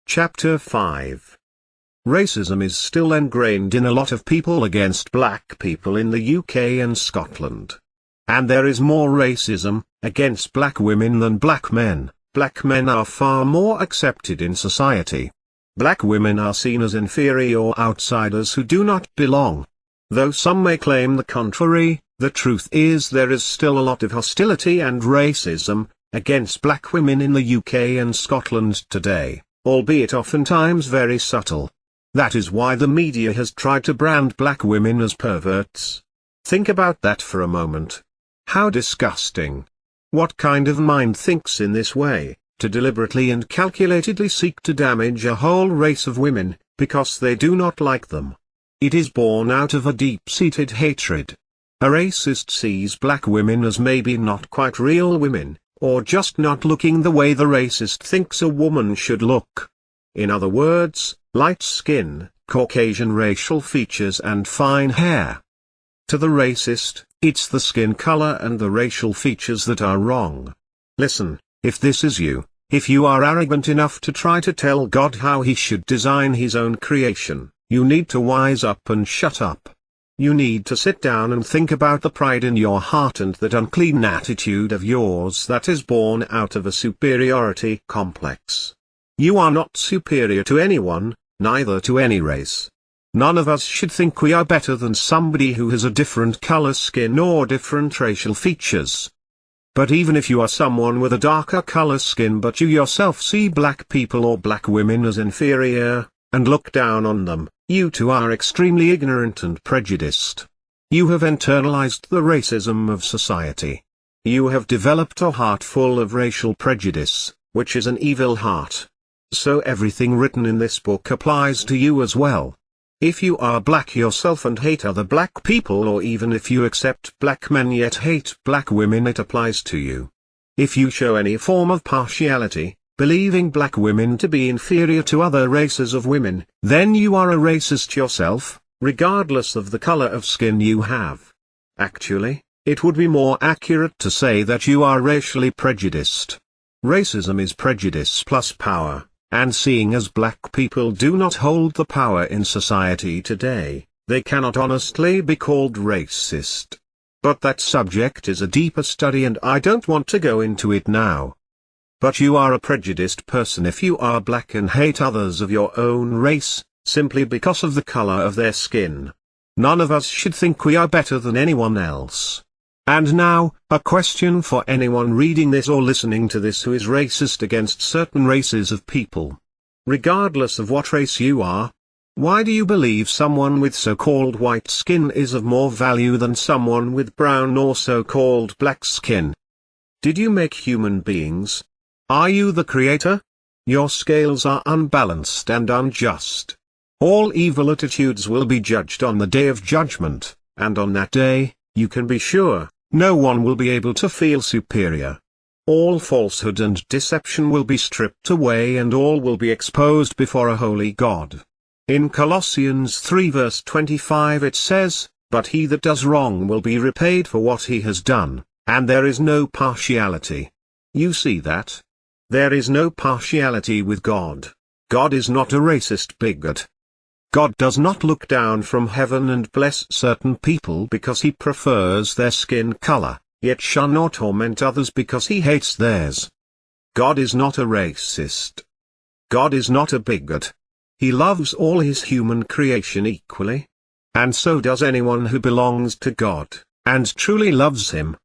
Chapter 5. Racism is still ingrained in a lot of people against black people in the UK and Scotland. And there is more racism against black women than black men. Black men are far more accepted in society. Black women are seen as inferior outsiders who do not belong. Though some may claim the contrary, the truth is there is still a lot of hostility and racism against black women in the UK and Scotland today, albeit oftentimes very subtle. That is why the media has tried to brand black women as perverts. Think about that for a moment. How disgusting. What kind of mind thinks in this way, to deliberately and calculatedly seek to damage a whole race of women, because they do not like them? It is born out of a deep-seated hatred. A racist sees black women as maybe not quite real women, or just not looking the way the racist thinks a woman should look. In other words, light skin, Caucasian racial features and fine hair. To the racist, it's the skin color and the racial features that are wrong. Listen, if this is you, if you are arrogant enough to try to tell God how he should design his own creation, you need to wise up and shut up. You need to sit down and think about the pride in your heart and that unclean attitude of yours that is born out of a superiority complex. You are not superior to anyone, neither to any race. None of us should think we are better than somebody who has a different color skin or different racial features. But even if you are someone with a darker color skin but you yourself see black people or black women as inferior, and look down on them, you too are extremely ignorant and prejudiced. You have internalized the racism of society. You have developed a heart full of racial prejudice, which is an evil heart. So everything written in this book applies to you as well. If you are black yourself and hate other black people, or even if you accept black men yet hate black women, it applies to you. If you show any form of partiality, believing black women to be inferior to other races of women, then you are a racist yourself, regardless of the color of skin you have. Actually, it would be more accurate to say that you are racially prejudiced. Racism is prejudice plus power. And seeing as black people do not hold the power in society today, they cannot honestly be called racist. But that subject is a deeper study and I don't want to go into it now. But you are a prejudiced person if you are black and hate others of your own race, simply because of the color of their skin. None of us should think we are better than anyone else. And now, a question for anyone reading this or listening to this who is racist against certain races of people. Regardless of what race you are, why do you believe someone with so-called white skin is of more value than someone with brown or so-called black skin? Did you make human beings? Are you the creator? Your scales are unbalanced and unjust. All evil attitudes will be judged on the day of judgment, and on that day, you can be sure, no one will be able to feel superior. All falsehood and deception will be stripped away and all will be exposed before a holy God. In Colossians 3 verse 25 it says, "But he that does wrong will be repaid for what he has done, and there is no partiality." You see that? There is no partiality with God. God is not a racist bigot. God does not look down from heaven and bless certain people because he prefers their skin color, yet shun or torment others because he hates theirs. God is not a racist. God is not a bigot. He loves all his human creation equally. And so does anyone who belongs to God, and truly loves him.